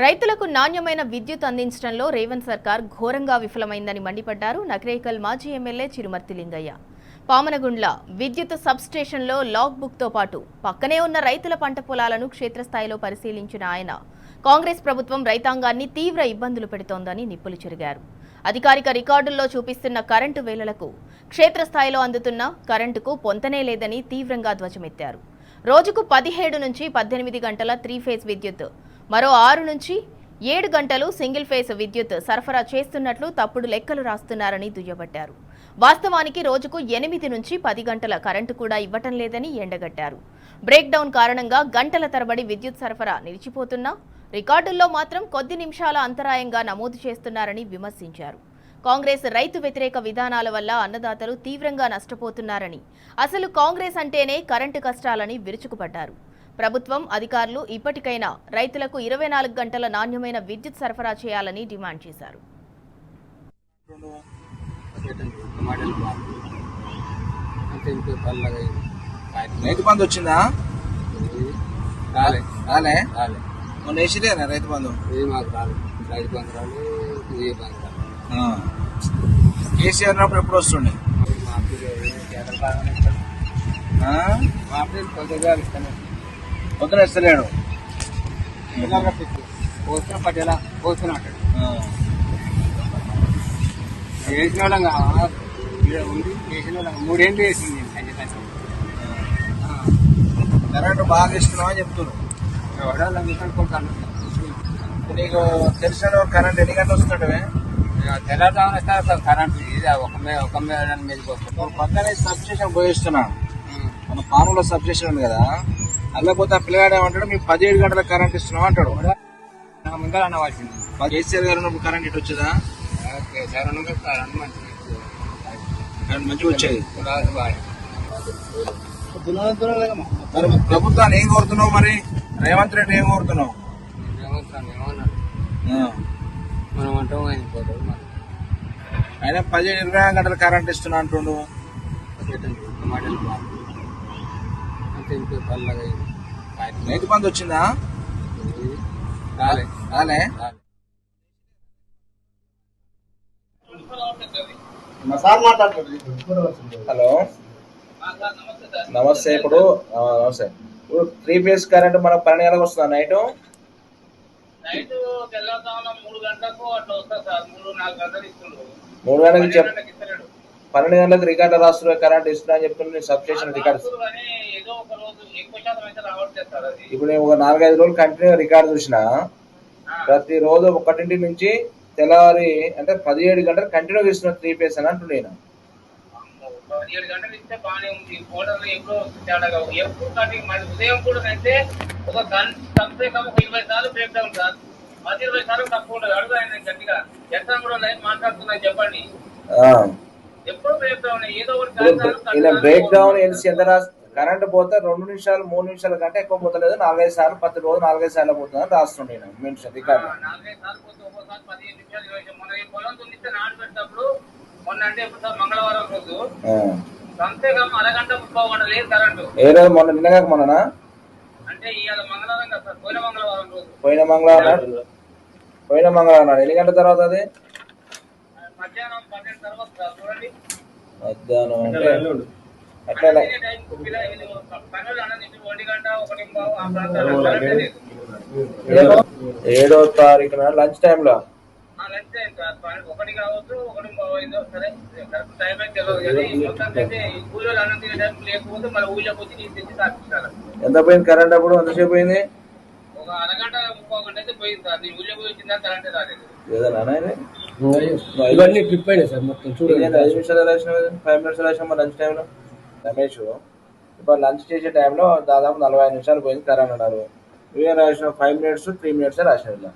రైతులకు నాణ్యమైన విద్యుత్ అందించడంలో రేవంత్ సర్కార్ ఘోరంగా విఫలమైందని మండిపడ్డారు నకరేకల్ మాజీ ఎమ్మెల్యే చిరుమర్తి లింగయ్య. పామనగుండ్ల విద్యుత్ సబ్స్టేషన్లో లాగ్ బుక్తో పాటు పక్కనే ఉన్న రైతుల పంట పొలాలను క్షేత్రస్థాయిలో పరిశీలించిన ఆయన కాంగ్రెస్ ప్రభుత్వం రైతాంగాన్ని తీవ్ర ఇబ్బందులు పెడుతోందని నిప్పులు చెరిగారు. అధికారిక రికార్డుల్లో చూపిస్తున్న కరెంటు వేళలకు క్షేత్రస్థాయిలో అందుతున్న కరెంటుకు పొంతనే లేదని తీవ్రంగా ధ్వజమెత్తారు. రోజుకు 17 నుంచి 18 గంటల 3 ఫేజ్ విద్యుత్, మరో 6 నుంచి 7 గంటలు సింగిల్ ఫేజ్ విద్యుత్ సరఫరా చేస్తున్నట్లు తప్పుడు లెక్కలు రాస్తున్నారని దుయ్యబట్టారు. వాస్తవానికి రోజుకు 8 నుంచి 10 గంటల కరెంటు కూడా ఇవ్వటం లేదని ఎండగట్టారు. బ్రేక్ డౌన్ కారణంగా గంటల తరబడి విద్యుత్ సరఫరా నిలిచిపోతున్నా రికార్డుల్లో మాత్రం కొద్ది నిమిషాల అంతరాయంగా నమోదు చేస్తున్నారని విమర్శించారు. కాంగ్రెస్ రైతు వ్యతిరేక విధానాల వల్ల అన్నదాతలు తీవ్రంగా నష్టపోతున్నారని, అసలు కాంగ్రెస్ అంటేనే కరెంటు కష్టాలని విరుచుకుపడ్డారు. ప్రభుత్వం అధికారులు ఇప్పటికైనా రైతులకు 24 గంటల నాణ్యమైన విద్యుత్ సరఫరా చేయాలని డిమాండ్ చేశారు. రైతు బంధు వచ్చిందా? మొన్న వేసిరేనా రైతు బంధు? కేసీఆర్ ఉన్నప్పుడు ఎప్పుడు వస్తుండే? పొద్దున ఇస్తలేడు. వేసిన వాళ్ళం ఉంది, వేసిన వాళ్ళం 3 ఏళ్ళు వేసింది. కరెంటు బాగా ఇస్తున్నావు అని చెప్తున్నావు. నీకు తెలిసిన కరెంట్ ఎన్ని గంటలు వస్తుంటే? తెల్లవారుజామున వస్తారు కరెంటు. ఇది ఒక మీదకి వస్తుంది. పక్కనే సబ్ స్టేషన్ పోయిస్తున్నా. మన పాములో సబ్ స్టేషన్ ఉంది కదా, అల్లపోతే ఆ పిల్లగాడు ఏమంటాడు, మీకు 17 గంటల కరెంట్ ఇస్తున్నాం అంటాడు. ముందర అనవలసింది. కేసీఆర్ గారు ఉన్నప్పుడు కరెంట్ ఇటు వచ్చేదా? మంచిగా వచ్చేది. మరి ప్రభుత్వాన్ని ఏం కోరుతున్నావు? మరి రేవంత్ రెడ్డి ఏం కోరుతున్నావు? మనం అంటాం ఆయన 17-20 గంటల కరెంట్ ఇస్తున్నా అంటుండు. రైతు బంధు వచ్చిందా? రాలే. హలో, నమస్తే. ఇప్పుడు 3 ఫేజ్ కరెంట్ మనకు 12 గంటలకు వస్తుందా? నైట్ తెల్లవారుజామున 3 గంటలకు అట్లా వస్తుంది సార్. 3-4 గంటలు ఇస్తుండ్రు. 3 గంటలకు 12 గంటలకు రికార్డు రాస్తున్నారు, కరెంట్ ఇస్తున్నా అని చెప్తున్నా. సబ్ స్టేషన్ రికార్డు ఏదో ఒక రోజు ఎక్కువ శాతం అయితే రావట్లేదు సార్. అది ఇప్పుడు నేను ఒక 4-5 రోజులు కంటిన్యూ రికార్డు చూసిన. ప్రతి రోజు 1 నుంచి తెల్లవారి అంటే 17 గంటలు కంటిన్యూ ఇస్తున్నా 3 ఫేజ్ అని అంటుండే. 17 గంటలు ఇస్తే బాగానే ఉంది. మోటార్లు ఎప్పుడో తేడాగా ఎప్పుడు కానీ మరి ఉదయం కూడా అయితే ఒక గంట తప్పే ఒక 20 సార్లు బ్రేక్ డౌన్ సార్. 10-20 సార్లు తక్కువ ఉండదు. అడుగు ఆయన గట్టిగా ఎంత కూడా లైన్ మాట్లాడుతున్నాయి చెప్పండి. ఎప్పుడు బ్రేక్ డౌన్ ఏదో ఒకటి బ్రేక్ డౌన్ కరెంట్ పోతే 2 నిమిషాలు 3 నిమిషాల కంటే ఎక్కువ పోతలేదు. 4-5 సార్లు ప్రతి రోజు 4-5 సార్లు పోతుందని రాస్తుండే మెన్షన్ రికార్డు. 4-5 సార్లు పోతే ఒక్కోసారి 15 నిమిషాలు 20. మొన్న పొలం దున్నిస్తే నాటు పెట్టినప్పుడు మొన్న అంటే ఎప్పుడు సార్ మంగళవారం రోజు అంతేగా అరగంట 30 గంటలు లేదు కరెంటు. ఏ రోజు? మొన్న నిన్నగా మొన్ననా? అంటే ఇవాళ మంగళవారం కదా సార్. పోయిన మంగళవారం రోజు. పోయిన మంగళవారం ఎన్ని గంటల తర్వాత? అది మధ్యాహ్నం 12 తర్వాత సార్. చూడండి, మధ్యాహ్నం అంటే అట్లా 7వ తారీఖున లంచ్ టైంలో లంచ్ టైం సార్. 1 కావచ్చు 1:05 సరే కరెక్ట్ టైం అయితే తెలియదు కానీ మొత్తానికి అయితే ఊళ్ళో అన్నం తినే టైం లేకపోతే మళ్ళీ ఊళ్ళోకి వచ్చి నీకు తెచ్చి తాపిస్తారు. ఎంత పోయింది కరెంట్? అప్పుడు ఎంతసేపు పోయింది? ఒక అరగంట 30 గంట అయితే పోయింది సార్. నేను ఊళ్ళో పోయి వచ్చిందా కరెంటే రాలేదు. ఇవన్నీ ట్రిప్ అయినాయి సార్. మొత్తం చూడండి, 5 నిమిషాలు రాసిన 5 మినిట్స్ రాసిన లంచ్ టైంలో. రమేష్ ఇప్పుడు లంచ్ చేసే టైంలో దాదాపు 45 నిమిషాలు పోయింది కరెంట్ అన్నారు. నువ్వే రాసిన 5 మినిట్స్ 3 మినిట్స్ రాసిన.